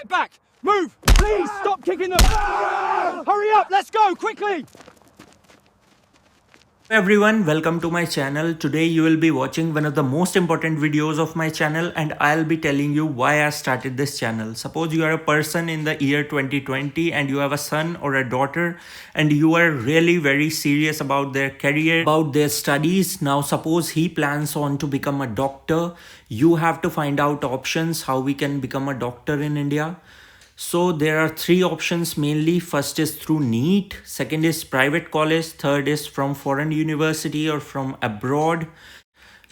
Get back! Move! Please stop kicking them! Hurry up! Let's go quickly! Everyone, welcome to my channel. Today you will be watching one of the most important videos of my channel and I'll be telling you why I started this channel. Suppose you are a person in the year 2020 and you have a son or a daughter and you are really very serious about their career, about their studies. Now suppose he plans on to become a doctor. You have to find out options how we can become a doctor in India. So there are three options mainly. First is through NEET, second is private college, third is from foreign university or from abroad.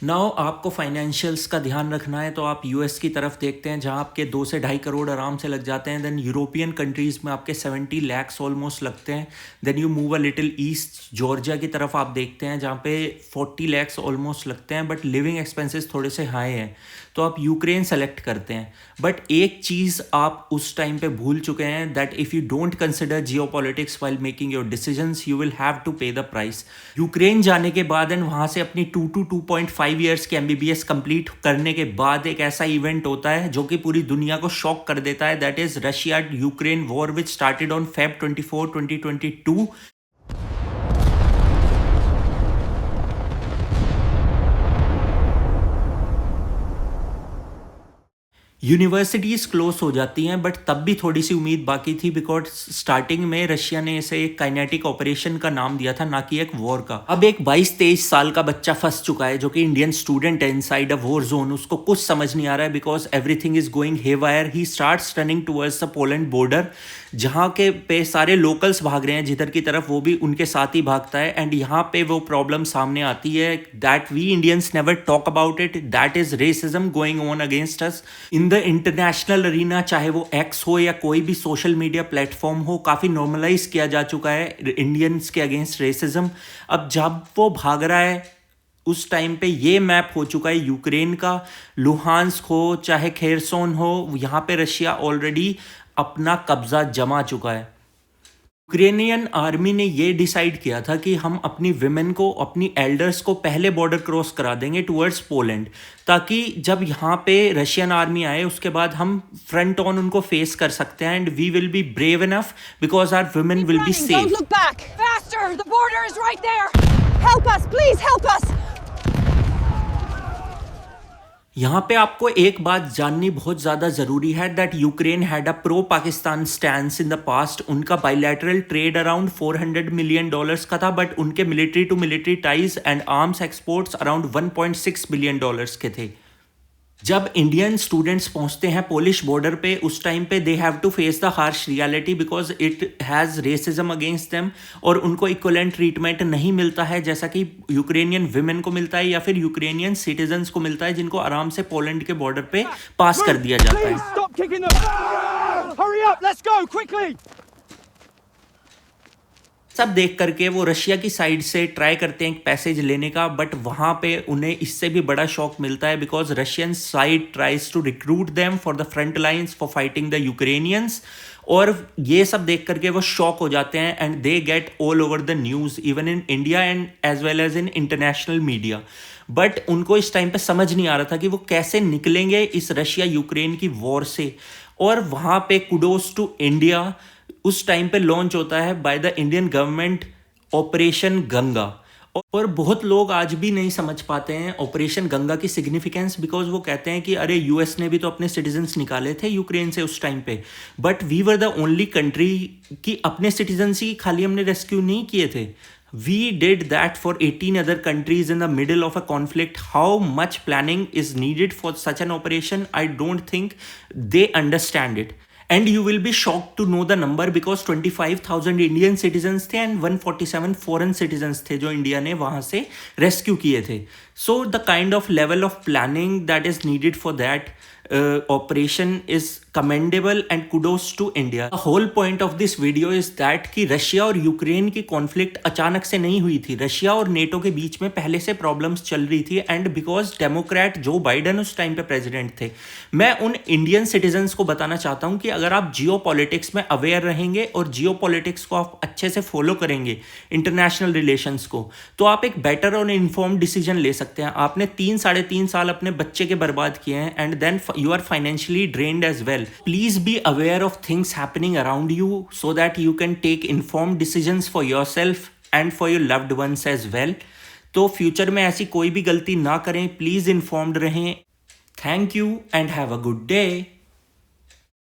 Now आपको financials का ध्यान रखना है तो आप US की तरफ देखते हैं जहां आपके 2 से 2.5 करोड़ आराम से लग जाते हैं. देन यूरोपियन कंट्रीज़ में आपके 70 lakhs ऑलमोस्ट लगते हैं. Then you move a little east, Georgia की तरफ आप देखते हैं जहां पे 40 lakhs ऑलमोस्ट लगते हैं, बट लिविंग एक्सपेंसेस थोड़े से हाई हैं. तो आप यूक्रेन सेलेक्ट करते हैं. बट एक चीज़ आप उस टाइम पे भूल चुके हैं, that if you don't consider geopolitics while making your decisions you will have to pay the price. Ukraine जाने के बाद एंड वहाँ से अपनी 2 to 2.5 ईयर्स के MBBS कंप्लीट करने के बाद एक ऐसा इवेंट होता है जो कि पूरी दुनिया को शॉक कर देता है. That is Russia Ukraine war which started on Feb 24, 2022. Universities close हो जाती हैं, बट तब भी थोड़ी सी उम्मीद बाकी थी बिकॉज स्टार्टिंग में रशिया ने इसे एक काइनेटिक ऑपरेशन का नाम दिया था, ना कि एक वॉर का. अब एक 22-23 साल का बच्चा फंस चुका है जो कि इंडियन स्टूडेंट है इनसाइड अ वॉर जोन. उसको कुछ समझ नहीं आ रहा है because everything is going haywire. He starts running towards the Poland border जहाँ के पे सारे लोकल्स भाग रहे हैं जिधर की तरफ, वो भी उनके साथ ही भागता है. एंड यहाँ पे वो प्रॉब्लम सामने आती है that we Indians never talk about it, that is racism going on against us in the international arena. चाहे वो एक्स हो या कोई भी सोशल मीडिया प्लेटफॉर्म हो, काफ़ी नॉर्मलाइज किया जा चुका है इंडियंस के अगेंस्ट रेसिज्म. अब जब वो भाग रहा है उस टाइम पे ये मैप हो चुका है यूक्रेन का. लुहांस्क हो चाहे खेरसोन हो, यहाँ पे रशिया ऑलरेडी अपना कब्जा जमा चुका है. यूक्रेनियन आर्मी ने ये डिसाइड किया था कि हम अपनी विमेन को, अपनी एल्डर्स को पहले बॉर्डर क्रॉस करा देंगे टुवर्ड्स पोलैंड, ताकि जब यहाँ पे रशियन आर्मी आए उसके बाद हम फ्रंट ऑन उनको फेस कर सकते हैं. And we will be brave enough because our women will be safe. Don't look back! Faster! The border is right there! Help us! Please help us! यहाँ पे आपको एक बात जाननी बहुत ज़्यादा ज़रूरी है that Ukraine had a pro Pakistan stance in the past. उनका बायलैटरल ट्रेड अराउंड $400 मिलियन का था, बट उनके military to military ties and arms exports around $1.6 billion के थे. जब इंडियन स्टूडेंट्स पहुंचते हैं पोलिश बॉर्डर पे उस टाइम पे they have to face the harsh reality because it has racism against them, और उनको इक्वलेंट ट्रीटमेंट नहीं मिलता है जैसा कि यूक्रेनियन विमेन को मिलता है या फिर यूक्रेनियन सिटीजन्स को मिलता है जिनको आराम से पोलैंड के बॉर्डर पे पास कर दिया जाता है. Please stop kicking them! Hurry up! Let's go quickly! सब देख करके वो रशिया की साइड से ट्राई करते हैं एक पैसेज लेने का, बट वहाँ पे उन्हें इससे भी बड़ा शॉक मिलता है because Russian side tries to recruit them for the front lines for fighting the Ukrainians. और ये सब देख करके वो शॉक हो जाते हैं and they get all over the news even in India and as well as in international media. But उनको इस टाइम पे समझ नहीं आ रहा था कि वो कैसे निकलेंगे इस रशिया यूक्रेन की वॉर से. और वहाँ पे कुडोस टू इंडिया उस टाइम पे लॉन्च होता है by the Indian government operation Ganga. और बहुत लोग आज भी नहीं समझ पाते हैं ऑपरेशन गंगा की सिग्निफिकेंस बिकॉज वो कहते हैं कि अरे यूएस ने भी तो अपने सिटीजन्स निकाले थे यूक्रेन से उस टाइम पे, but we were the only country कि अपने सिटीजन्स ही खाली हमने रेस्क्यू नहीं किए थे. We did that for 18 other countries in the middle of a conflict. How much planning is needed for such an operation? I don't think they understand it. And you will be shocked to know the number because 25,000 Indian citizens थे and 147 foreign citizens थे जो India ने वहाँ से rescue किए थे. So the kind of level of planning that is needed for that operation is commendable and kudos to India. The whole point of this video is that कि Russia और Ukraine की conflict अचानक से नहीं हुई थी. रशिया और NATO के बीच में पहले से प्रॉब्लम्स चल रही थी एंड बिकॉज डेमोक्रेट जो बाइडन उस टाइम पे प्रेसिडेंट थे. मैं उन इंडियन सिटीजन्स को बताना चाहता हूँ कि अगर आप जियो पॉलिटिक्स में अवेयर रहेंगे और जियो पॉलिटिक्स को आप अच्छे से फॉलो करेंगे, इंटरनेशनल रिलेशंस को, तो आप एक बेटर और इन्फॉर्म्ड डिसीजन ले सकते हैं. आपने 3-3.5 साल अपने बच्चे के बर्बाद किए हैं and then you are financially drained as well. Please be aware of things happening around you so that you can take informed decisions for yourself and for your loved ones as well. तो future में ऐसी कोई भी गलती ना करें, please informed रहें. Thank you and have a good day.